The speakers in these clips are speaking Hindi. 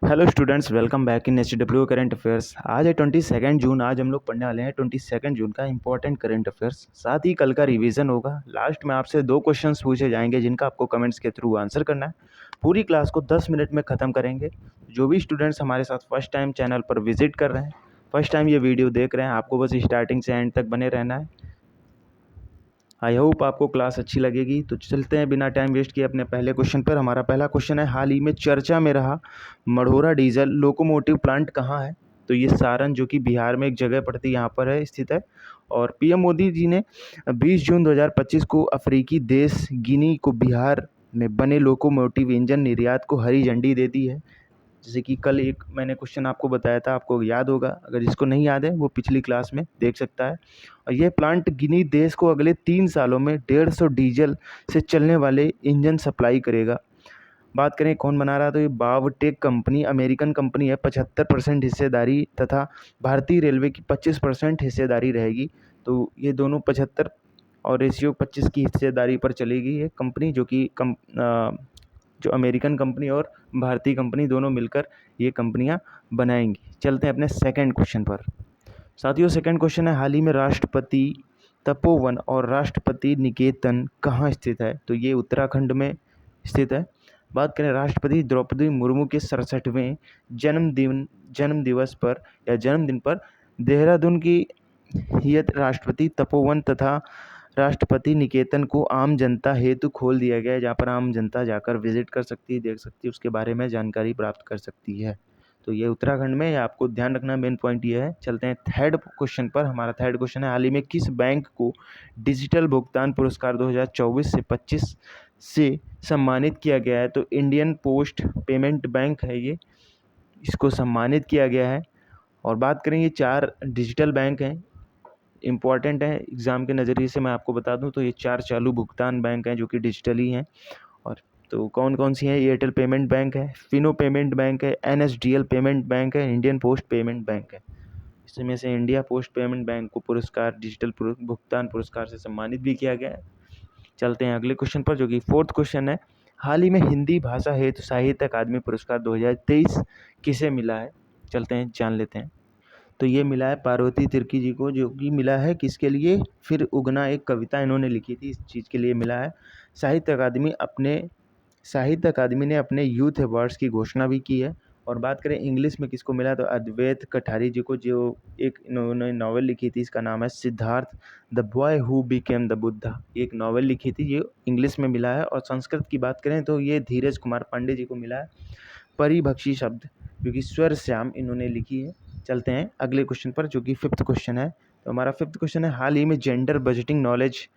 Hello students, welcome back in HW current affairs. आज है 22 जून। आज हम लोग पढ़ने वाले हैं 22 जून का इंपॉर्टेंट करंट अफेयर्स। साथ ही कल का रिवीजन होगा। लास्ट में आपसे 2 क्वेश्चंस पूछे जाएंगे जिनका आपको कमेंट्स के थ्रू आंसर करना है। पूरी क्लास को 10 मिनट में ख़त्म करेंगे। जो भी स्टूडेंट्स हमारे साथ फर्स्ट टाइम चैनल पर विजिट कर रहे हैं, फर्स्ट टाइम ये वीडियो देख रहे हैं, आपको बस स्टार्टिंग से एंड तक बने रहना है। आई होप आपको क्लास अच्छी लगेगी। तो चलते हैं बिना टाइम वेस्ट किए अपने पहले क्वेश्चन पर। हमारा पहला क्वेश्चन है, हाल ही में चर्चा में रहा मढ़ौरा डीजल लोकोमोटिव प्लांट कहाँ है? तो ये सारण, जो कि बिहार में एक जगह पड़ती है, यहाँ पर है स्थित है। और पीएम मोदी जी ने 20 जून 2025 को अफ्रीकी देश गिनी को बिहार में बने लोकोमोटिव इंजन निर्यात को हरी झंडी दे दी है। जैसे कि कल एक मैंने क्वेश्चन आपको बताया था, आपको याद होगा। अगर जिसको नहीं याद है वो पिछली क्लास में देख सकता है। और यह प्लांट गिनी देश को अगले 3 सालों में 150 डीजल से चलने वाले इंजन सप्लाई करेगा। बात करें कौन बना रहा है, तो ये बावटेक कंपनी अमेरिकन कंपनी है। 75% हिस्सेदारी तथा भारतीय रेलवे की 25% हिस्सेदारी रहेगी। तो ये दोनों 75 और रेशियो 25 की हिस्सेदारी पर चलेगी ये कंपनी, जो अमेरिकन कंपनी और भारतीय कंपनी दोनों मिलकर ये कंपनियां बनाएंगी। चलते हैं अपने सेकंड क्वेश्चन पर। साथियों, सेकंड क्वेश्चन है, हाल ही में राष्ट्रपति तपोवन और राष्ट्रपति निकेतन कहाँ स्थित है? तो ये उत्तराखंड में स्थित है। बात करें राष्ट्रपति द्रौपदी मुर्मू के 67वें जन्म दिवस पर या जन्मदिन पर देहरादून की यह राष्ट्रपति तपोवन तथा राष्ट्रपति निकेतन को आम जनता हेतु खोल दिया गया है, जहाँ पर आम जनता जाकर विजिट कर सकती है, देख सकती है, उसके बारे में जानकारी प्राप्त कर सकती है। तो ये उत्तराखंड में, आपको ध्यान रखना, मेन पॉइंट ये है। चलते हैं थर्ड क्वेश्चन पर। हमारा थर्ड क्वेश्चन है, हाल ही में किस बैंक को डिजिटल भुगतान पुरस्कार 2024 से 25 से सम्मानित किया गया है? तो इंडियन पोस्ट पेमेंट बैंक है ये, इसको सम्मानित किया गया है। और बात करें, ये 4 डिजिटल बैंक हैं, इम्पॉर्टेंट है एग्ज़ाम के नज़रिए से मैं आपको बता दूं। तो ये 4 चालू भुगतान बैंक हैं जो कि डिजिटली हैं। और तो कौन कौन सी हैं? एयरटेल पेमेंट बैंक है, फिनो पेमेंट बैंक है, एनएसडीएल पेमेंट बैंक है, इंडियन पोस्ट पेमेंट बैंक है। इसमें से इंडिया पोस्ट पेमेंट बैंक को पुरस्कार डिजिटल भुगतान पुरस्कार से सम्मानित भी किया गया है। चलते हैं अगले क्वेश्चन पर, जो कि फोर्थ क्वेश्चन है, हाल ही में हिंदी भाषा हेतु साहित्य अकादमी पुरस्कार 2023 किसे मिला है? चलते हैं जान लेते हैं। तो ये मिला है पार्वती तिर्की जी को, जो कि मिला है किसके लिए? फिर उगना, एक कविता इन्होंने लिखी थी, इस चीज़ के लिए मिला है। साहित्य अकादमी ने अपने यूथ अवार्ड्स की घोषणा भी की है। और बात करें इंग्लिश में किसको मिला, तो अद्वैत कठारी जी को, जो एक इन्होंने नावल लिखी थी, इसका नाम है Siddharth the boy who became the Buddha. एक नावल लिखी थी, ये इंग्लिश में मिला है। और संस्कृत की बात करें तो ये धीरज कुमार पांडे जी को मिला है परिभक्षी शब्द, जो कि स्वर श्याम इन्होंने लिखी है। चलते हैं अगले क्वेश्चन पर, जो कि फिफ्थ क्वेश्चन है। तो हमारा फिफ्थ क्वेश्चन है, हाल ही में gender budgeting knowledge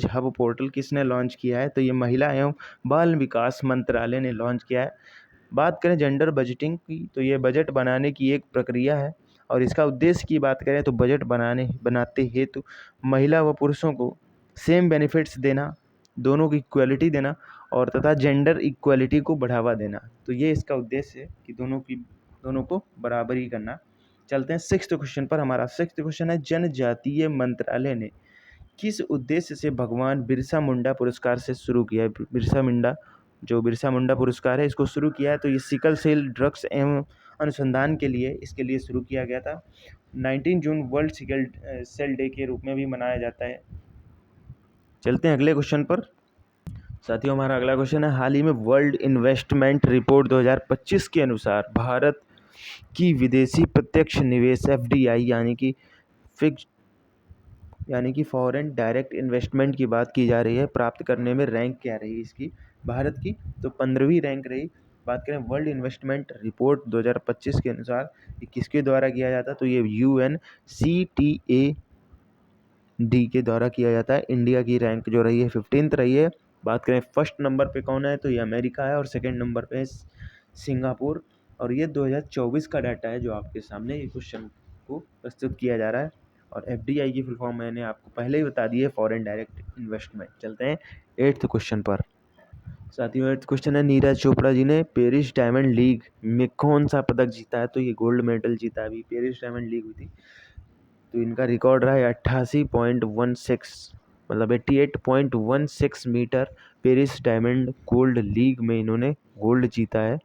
hub portal किसने लॉन्च किया है? तो ये महिला एवं बाल विकास मंत्रालय ने लॉन्च किया है। बात करें जेंडर बजटिंग की, तो ये बजट बनाने की एक प्रक्रिया है। और इसका उद्देश्य की बात करें तो बजट बनाते हेतु महिला व पुरुषों को सेम बेनिफिट्स देना, दोनों की इक्वलिटी देना, और तथा जेंडर इक्वलिटी को बढ़ावा देना। तो ये इसका उद्देश्य है कि दोनों को बराबरी करना। चलते हैं सिक्स्थ क्वेश्चन पर। हमारा सिक्स्थ क्वेश्चन है, जनजातीय मंत्रालय ने किस उद्देश्य से भगवान बिरसा मुंडा पुरस्कार से शुरू किया है? बिरसा मुंडा पुरस्कार है, इसको शुरू किया है। तो ये सिकल सेल ड्रग्स एवं अनुसंधान के लिए, इसके लिए शुरू किया गया था। 19 June world sickle cell day के रूप में भी मनाया जाता है। चलते हैं अगले क्वेश्चन पर। साथियों, हमारा अगला क्वेश्चन है, हाल ही में वर्ल्ड इन्वेस्टमेंट रिपोर्ट 2025 के अनुसार भारत की विदेशी प्रत्यक्ष निवेश एफडीआई यानी कि फॉरेन डायरेक्ट इन्वेस्टमेंट की बात की जा रही है, प्राप्त करने में रैंक क्या रही इसकी भारत की? तो 15वीं रैंक रही। बात करें वर्ल्ड इन्वेस्टमेंट रिपोर्ट 2025 के अनुसार ये किसके द्वारा किया जाता है? तो ये UNCTAD के द्वारा किया जाता है। इंडिया की रैंक जो रही है 15th रही है। बात करें फर्स्ट नंबर पे कौन है, तो ये अमेरिका है। और सेकेंड नंबर पे है सिंगापुर। और ये 2024 का डाटा है जो आपके सामने ये क्वेश्चन को प्रस्तुत किया जा रहा है। और एफडीआई की फुल फॉर्म मैंने आपको पहले ही बता दी है, फॉरेन डायरेक्ट इन्वेस्टमेंट। चलते हैं 8th क्वेश्चन पर। साथियों, 8th क्वेश्चन है, नीरज चोपड़ा जी ने पेरिस डायमंड लीग में कौन सा पदक जीता है? तो ये गोल्ड मेडल जीता है। अभी पेरिस डायमंड लीग हुई थी, तो इनका रिकॉर्ड रहा है 88.16 मतलब 88.16 metre Paris Diamond gold League में इन्होंने गोल्ड जीता है।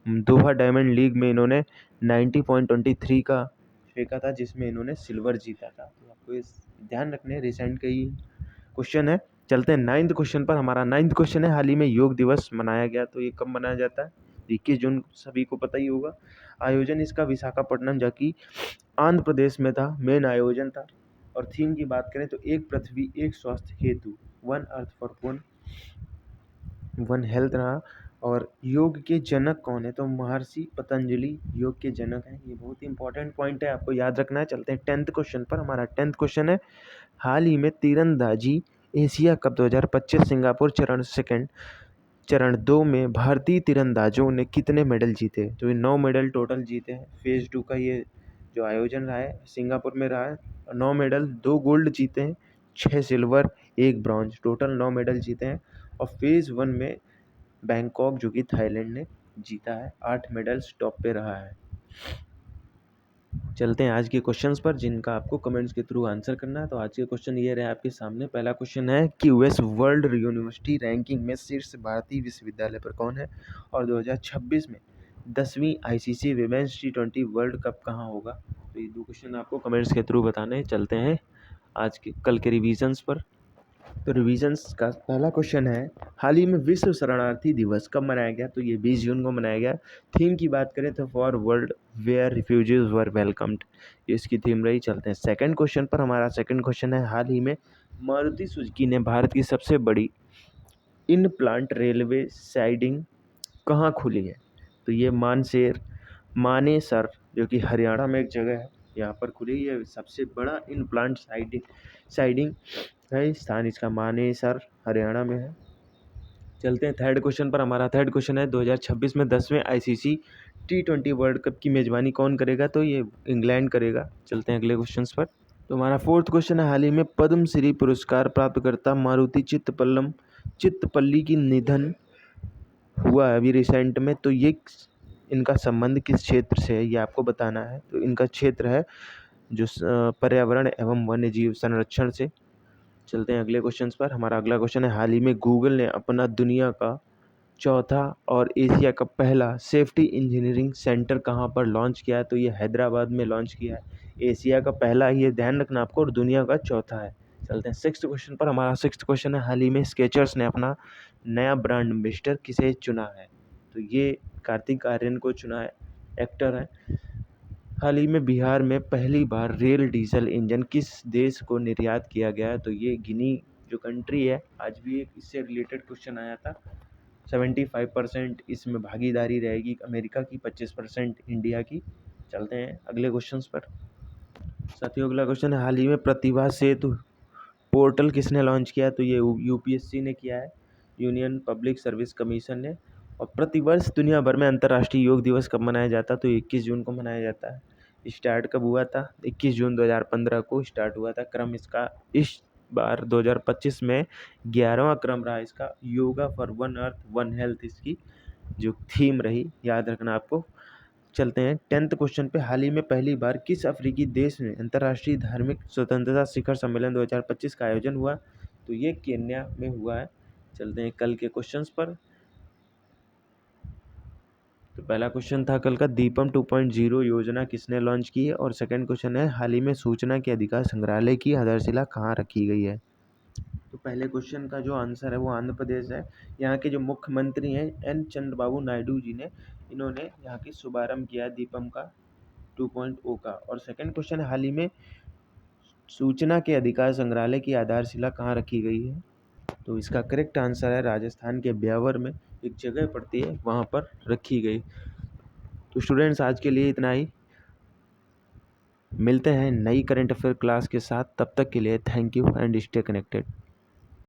दोहा डायमंड लीग में इन्होंने 90.23 का फेंका था, जिसमें इन्होंने सिल्वर जीता था। तो आपको इस ध्यान रखने, रिसेंट का ही क्वेश्चन है। चलते हैं 9th क्वेश्चन पर। हमारा 9th क्वेश्चन है, हाल ही में योग दिवस मनाया गया, तो ये कब मनाया जाता है? 21 जून, सभी को पता ही होगा। आयोजन इसका विशाखापट्टनम जाकि आंध्र प्रदेश में था, मेन आयोजन था। और थीम की बात करें तो एक पृथ्वी एक स्वास्थ्य हेतु, one earth for one health रहा। और योग के जनक कौन है? तो महर्षि पतंजलि योग के जनक हैं। ये बहुत ही इंपॉर्टेंट पॉइंट है, आपको याद रखना है। चलते हैं 10th क्वेश्चन पर। हमारा 10th क्वेश्चन है, हाल ही में तीरंदाजी एशिया कप 2025 सिंगापुर चरण 2 में भारतीय तीरंदाजों ने कितने मेडल जीते? तो ये 9 मेडल टोटल जीते हैं। फेज़ 2 का ये जो आयोजन रहा है सिंगापुर में रहा है। 9 मेडल, 2 गोल्ड जीते हैं, 6 सिल्वर, 1 ब्रॉन्ज, टोटल 9 मेडल जीते हैं। और फेज़ 1 में बैंकॉक जो कि थाईलैंड ने जीता है, 8 मेडल्स टॉप पे रहा है। चलते हैं आज के क्वेश्चंस पर, जिनका आपको कमेंट्स के थ्रू आंसर करना है। तो आज के क्वेश्चन ये रहे आपके सामने। पहला क्वेश्चन है कि यूएस वर्ल्ड यूनिवर्सिटी रैंकिंग में शीर्ष भारतीय विश्वविद्यालय पर कौन है? और 2026 में 10वीं ICC women's T20 world cup कहाँ होगा? तो ये 2 क्वेश्चन आपको कमेंट्स के थ्रू बताने हैं। चलते हैं आज के कल के रिविजन्स पर। तो रिविजन्स का पहला क्वेश्चन है, हाल ही में विश्व शरणार्थी दिवस कब मनाया गया? तो ये 20 जून को मनाया गया। थीम की बात करें तो for world where refugees were welcomed, ये इसकी थीम रही। चलते हैं सेकंड क्वेश्चन पर। हमारा सेकंड क्वेश्चन है, हाल ही में मारुति सुजुकी ने भारत की सबसे बड़ी इन प्लांट रेलवे साइडिंग कहाँ खुली है? तो ये मानेसर जो कि हरियाणा में एक जगह है, यहाँ पर खुली है सबसे बड़ा इन प्लांट साइडिंग है। स्थान इसका मानेसर हरियाणा में है। चलते हैं थर्ड क्वेश्चन पर। हमारा थर्ड क्वेश्चन है, 2026 में 10वें आईसीसी T20 वर्ल्ड कप की मेजबानी कौन करेगा? तो ये इंग्लैंड करेगा। चलते हैं अगले क्वेश्चन पर। तो हमारा फोर्थ क्वेश्चन है, हाल ही में पद्म श्री पुरस्कार प्राप्तकर्ता मारुति चित्तपल्ली की निधन हुआ है अभी रिसेंट में। तो ये इनका संबंध किस क्षेत्र से है, ये आपको बताना है। तो इनका क्षेत्र है जो पर्यावरण एवं वन्य जीव संरक्षण से। चलते हैं अगले क्वेश्चन पर। हमारा अगला क्वेश्चन है, हाल ही में गूगल ने अपना दुनिया का चौथा और एशिया का पहला सेफ्टी इंजीनियरिंग सेंटर कहाँ पर लॉन्च किया है? तो ये हैदराबाद में लॉन्च किया है। एशिया का पहला, ये ध्यान रखना आपको, और दुनिया का चौथा है। चलते हैं सिक्स्थ क्वेश्चन पर। हमारा सिक्स्थ क्वेश्चन है, हाल ही में स्केचर्स ने अपना नया ब्रांड एम्बेसडर किसे चुना है? तो ये कार्तिक आर्यन को चुना है, एक्टर है। हाल ही में बिहार में पहली बार रेल डीजल इंजन किस देश को निर्यात किया गया है? तो ये गिनी जो कंट्री है, आज भी एक इससे रिलेटेड क्वेश्चन आया था। 75% इसमें भागीदारी रहेगी अमेरिका की, 25% इंडिया की। चलते हैं अगले क्वेश्चन पर। साथियों अगला क्वेश्चन है, हाल ही में प्रतिभा सेतु पोर्टल किसने लॉन्च किया? तो ये यूपीएससी ने किया है, यूनियन पब्लिक सर्विस कमीशन ने। और प्रतिवर्ष दुनिया भर में अंतर्राष्ट्रीय योग दिवस कब मनाया जाता है? तो 21 जून को मनाया जाता है। स्टार्ट कब हुआ था? 21 जून 2015 को स्टार्ट हुआ था। क्रम इसका इस बार 2025 में 11वां क्रम रहा इसका। Yoga for one earth one health इसकी जो थीम रही, याद रखना आपको। चलते हैं 10th क्वेश्चन पे, हाल ही में पहली बार किस अफ्रीकी देश में अंतर्राष्ट्रीय धार्मिक स्वतंत्रता शिखर सम्मेलन 2025 का आयोजन हुआ? तो ये केन्या में हुआ है। चलते हैं कल के क्वेश्चंस पर। तो पहला क्वेश्चन था कल का, दीपम 2.0 योजना किसने लॉन्च की है? और सेकंड क्वेश्चन है, हाल ही में सूचना के अधिकार संग्रहालय की आधारशिला कहाँ रखी गई है? तो पहले क्वेश्चन का जो आंसर है वो आंध्र प्रदेश है। यहाँ के जो मुख्यमंत्री हैं एन चंद्रबाबू नायडू जी ने, इन्होंने यहाँ की शुभारंभ किया दीपम का 2.0 का। और सेकंड क्वेश्चन है, हाल ही में सूचना के अधिकार संग्रहालय की आधारशिला कहाँ रखी गई है? तो इसका करेक्ट आंसर है राजस्थान के ब्यावर में एक जगह पड़ती है, वहाँ पर रखी गई। तो स्टूडेंट्स आज के लिए इतना ही, मिलते हैं नई करंट अफेयर क्लास के साथ। तब तक के लिए thank you and stay connected.